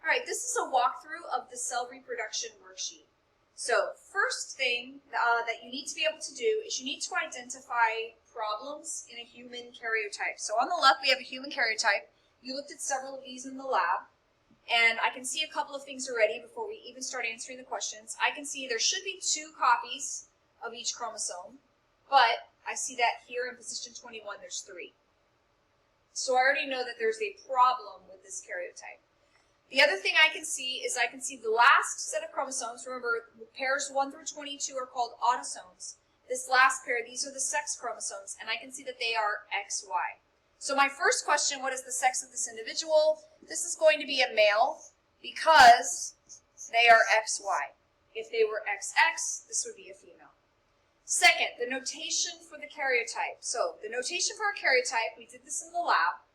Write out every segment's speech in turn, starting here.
Alright, this is a walkthrough of the cell reproduction worksheet. So first thing that you need to be able to do is you need to identify problems in a human karyotype. So on the left we have a human karyotype. You looked at several of these in the lab, and I can see a couple of things already before we even start answering the questions. I can see there should be 2 copies of each chromosome, but I see that here in position 21 there's 3. So I already know that there's a problem with this karyotype. The other thing I can see is I can see the last set of chromosomes. Remember, pairs 1 through 22 are called autosomes. This last pair, these are the sex chromosomes, and I can see that they are XY. So my first question, what is the sex of this individual? This is going to be a male because they are XY. If they were XX, this would be a female. Second, the notation for the karyotype. So the notation for a karyotype, we did this in the lab.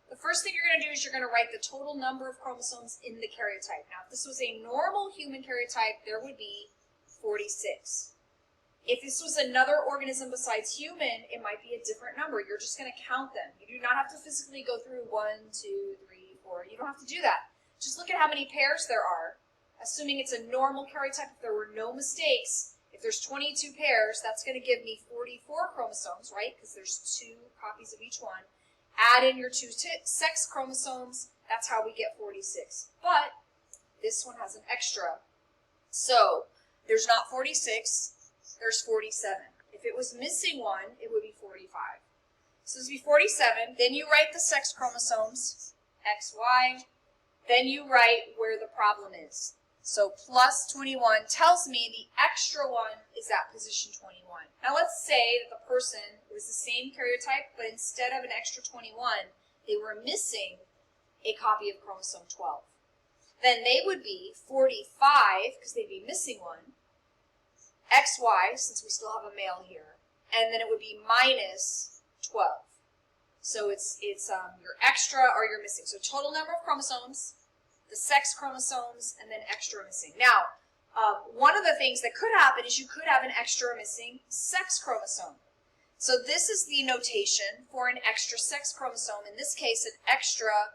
The first thing you're going to do is you're going to write the total number of chromosomes in the karyotype. Now, if this was a normal human karyotype, there would be 46. If this was another organism besides human, it might be a different number. You're just going to count them. You do not have to physically go through 1, 2, 3, 4. You don't have to do that. Just look at how many pairs there are. Assuming it's a normal karyotype, if there were no mistakes, if there's 22 pairs, that's going to give me 44 chromosomes, right? Because there's 2 copies of each one. Add in your 2 sex chromosomes, that's how we get 46. But this one has an extra. So there's not 46, there's 47. If it was missing 1, it would be 45. So this would be 47. Then you write the sex chromosomes, XY. Then you write where the problem is. So plus 21 tells me the extra one is at position 21. Now let's say that the person was the same karyotype, but instead of an extra 21, they were missing a copy of chromosome 12. Then they would be 45, because they'd be missing 1, XY, since we still have a male here, and then it would be minus 12. So it's your extra or your missing. So total number of chromosomes, the sex chromosomes, and then extra missing. Now, one of the things that could happen is you could have an extra missing sex chromosome. So this is the notation for an extra sex chromosome. In this case, an extra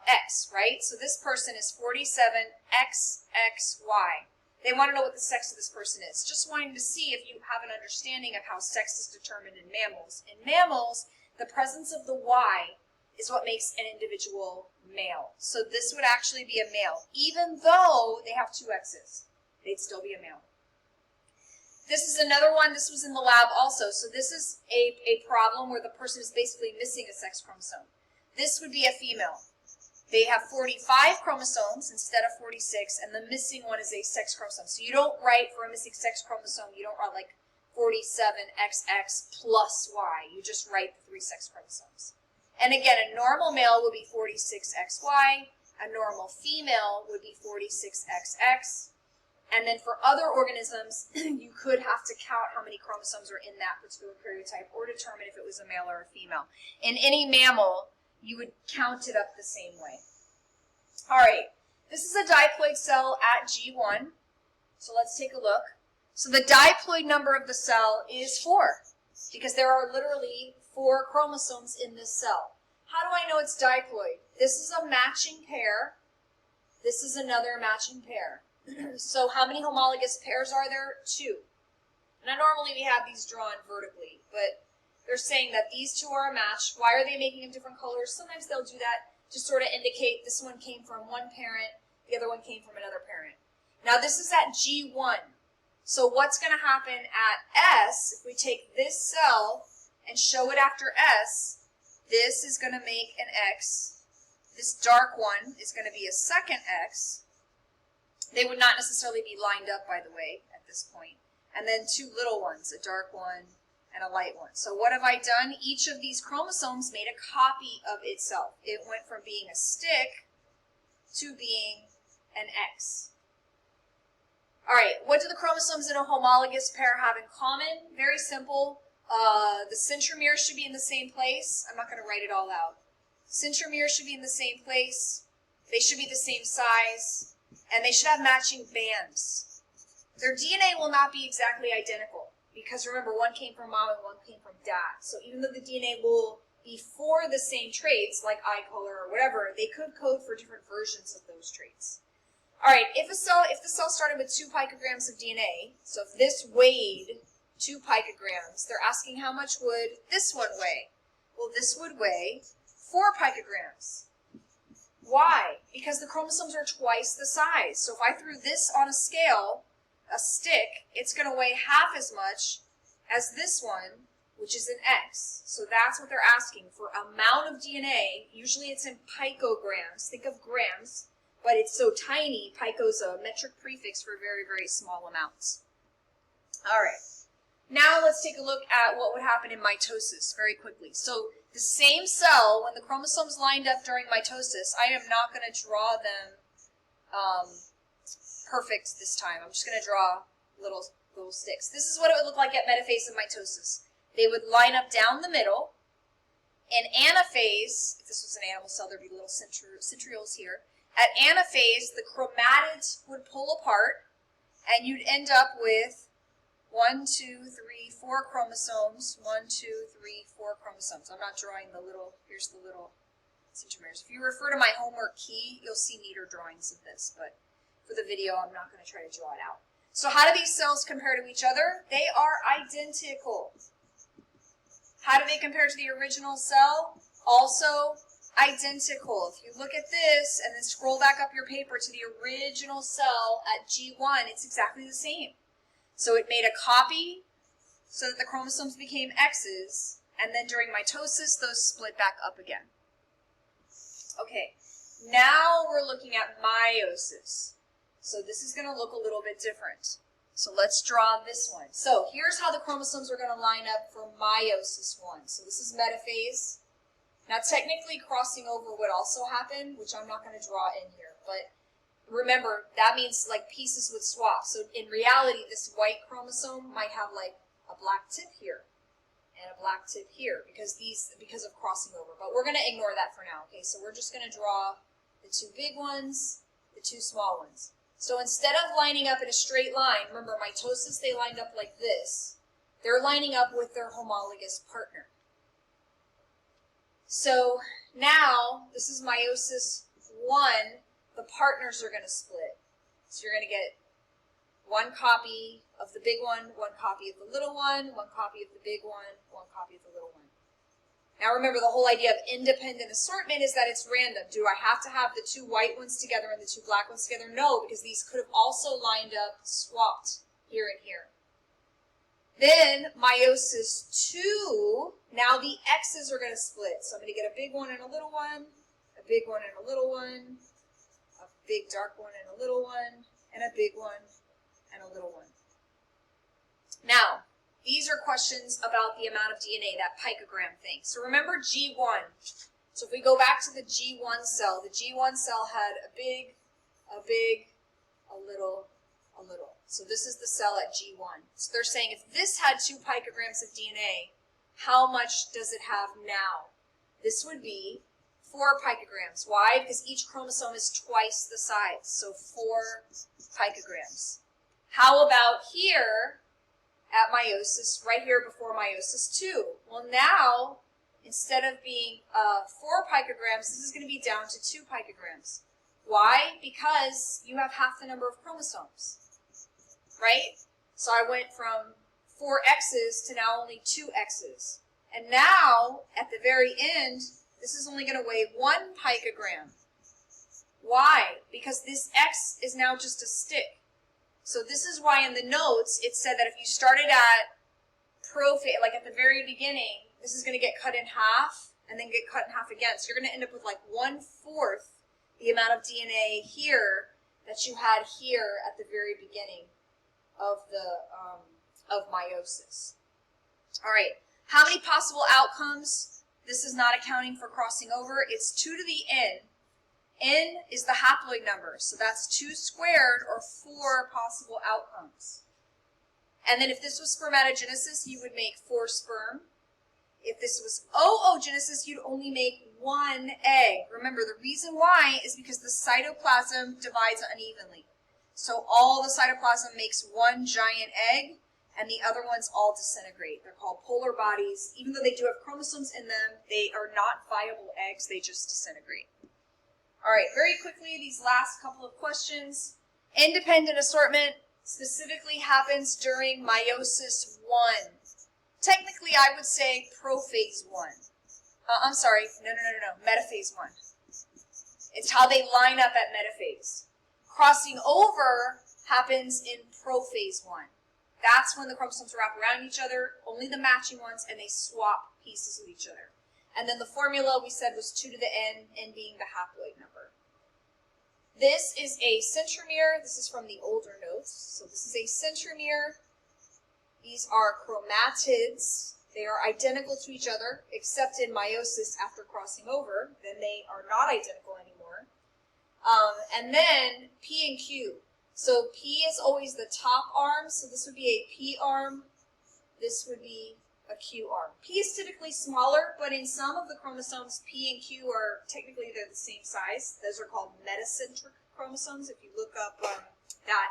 X, right? So this person is 47XXY. They want to know what the sex of this person is. Just wanting to see if you have an understanding of how sex is determined in mammals. In mammals, the presence of the Y is what makes an individual male. So this would actually be a male. Even though they have 2 X's, they'd still be a male. This is another one. This was in the lab also. So this is a problem where the person is basically missing a sex chromosome. This would be a female. They have 45 chromosomes instead of 46, and the missing one is a sex chromosome. So you don't write for a missing sex chromosome, you don't write like 47XX plus Y. You just write the 3 sex chromosomes. And again, a normal male would be 46XY, a normal female would be 46XX, and then for other organisms, you could have to count how many chromosomes are in that particular karyotype or determine if it was a male or a female. In any mammal, you would count it up the same way. All right, this is a diploid cell at G1, so let's take a look. So the diploid number of the cell is 4, because there are literally 4 chromosomes in this cell. How do I know it's diploid? This is a matching pair. This is another matching pair. So how many homologous pairs are there? 2. Now normally we have these drawn vertically, but they're saying that these 2 are a match. Why are they making them different colors? Sometimes they'll do that to sort of indicate this one came from one parent, the other one came from another parent. Now this is at G1. So what's going to happen at S, if we take this cell and show it after S, this is going to make an X. This dark one is going to be a second X. They would not necessarily be lined up, by the way, at this point. And then 2 little ones, a dark one and a light one. So what have I done? Each of these chromosomes made a copy of itself. It went from being a stick to being an X. All right, what do the chromosomes in a homologous pair have in common? Very simple. The centromere should be in the same place. I'm not going to write it all out. Centromere should be in the same place. They should be the same size. And they should have matching bands. Their DNA will not be exactly identical, because remember, one came from mom and one came from dad. So even though the DNA will be for the same traits, like eye color or whatever, they could code for different versions of those those traits. All right, if the cell started with 2 picograms of DNA, so if this weighed 2 picograms, they're asking how much would this one weigh? Well, this would weigh 4 picograms. Why? Because the chromosomes are twice the size. So if I threw this on a scale, a stick, it's going to weigh half as much as this one, which is an X. So that's what they're asking for. Amount of DNA, usually it's in picograms. Think of grams, but it's so tiny. Pico's a metric prefix for very, very small amounts. All right. Now let's take a look at what would happen in mitosis very quickly. So the same cell, when the chromosomes lined up during mitosis, I am not going to draw them perfect this time. I'm just going to draw little sticks. This is what it would look like at metaphase and mitosis. They would line up down the middle. In anaphase, if this was an animal cell, there'd be little centrioles here. At anaphase, the chromatids would pull apart, and you'd end up with 1, 2, 3, 4 chromosomes. 1, 2, 3, 4 chromosomes. I'm not drawing the little, here's the little centromeres. If you refer to my homework key, you'll see neater drawings of this, but for the video, I'm not going to try to draw it out. So how do these cells compare to each other? They are identical. How do they compare to the original cell? Also identical. If you look at this and then scroll back up your paper to the original cell at G1, it's exactly the same. So it made a copy so that the chromosomes became X's, and then during mitosis, those split back up again. Okay, now we're looking at meiosis. So this is going to look a little bit different. So let's draw this one. So here's how the chromosomes are going to line up for meiosis 1. So this is metaphase. Now technically crossing over would also happen, which I'm not going to draw in here. But remember, that means like pieces would swap. So in reality, this white chromosome might have like a black tip here and a black tip here because of crossing over. But we're going to ignore that for now. Okay, so we're just going to draw the 2 big ones, the 2 small ones. So instead of lining up in a straight line, remember mitosis, they lined up like this. They're lining up with their homologous partner. So now, this is meiosis 1, the partners are going to split. So you're going to get 1 copy of the big one, 1 copy of the little one, 1 copy of the big one, 1 copy of the little one. Now remember, the whole idea of independent assortment is that it's random. Do I have to have the 2 white ones together and the 2 black ones together? No, because these could have also lined up, swapped here and here. Then meiosis 2, now the X's are going to split. So I'm going to get a big one and a little one, a big one and a little one, a big dark one and a little one, and a big one and a little one. Now, these are questions about the amount of DNA, that picogram thing. So remember G1. So if we go back to the G1 cell, the G1 cell had a big, a little, a little. So this is the cell at G1. So they're saying if this had 2 picograms of DNA, how much does it have now? This would be 4 picograms. Why? Because each chromosome is twice the size. So 4 picograms. How about here at meiosis, right here before meiosis 2? Well, now, instead of being 4 picograms, this is going to be down to 2 picograms. Why? Because you have half the number of chromosomes, right? So I went from 4 X's to now only 2 X's. And now, at the very end, this is only going to weigh 1 picogram. Why? Because this X is now just a stick. So this is why in the notes it said that if you started at prophase, like at the very beginning, this is going to get cut in half and then get cut in half again. So you're going to end up with like 1/4 the amount of DNA here that you had here at the very beginning of the of meiosis. All right, how many possible outcomes? This is not accounting for crossing over. It's 2 to the n. N is the haploid number, so that's 2 squared or 4 possible outcomes. And then if this was spermatogenesis, you would make 4 sperm. If this was oogenesis, you'd only make 1 egg. Remember, the reason why is because the cytoplasm divides unevenly. So all the cytoplasm makes 1 giant egg, and the other ones all disintegrate. They're called polar bodies. Even though they do have chromosomes in them, they are not viable eggs, they just disintegrate. All right, very quickly, these last couple of questions. Independent assortment specifically happens during meiosis 1. Technically, I would say prophase 1. I'm sorry, no, metaphase 1. It's how they line up at metaphase. Crossing over happens in prophase 1. That's when the chromosomes wrap around each other, only the matching ones, and they swap pieces with each other. And then the formula we said was 2 to the n being the haploid number. This is a centromere. This is from the older notes. So this is a centromere. These are chromatids. They are identical to each other, except in meiosis after crossing over. Then they are not identical anymore. And then P and Q. So P is always the top arm. So this would be a P arm. This would be a Q arm. P is typically smaller, but in some of the chromosomes, P and Q are they're the same size. Those are called metacentric chromosomes, if you look up that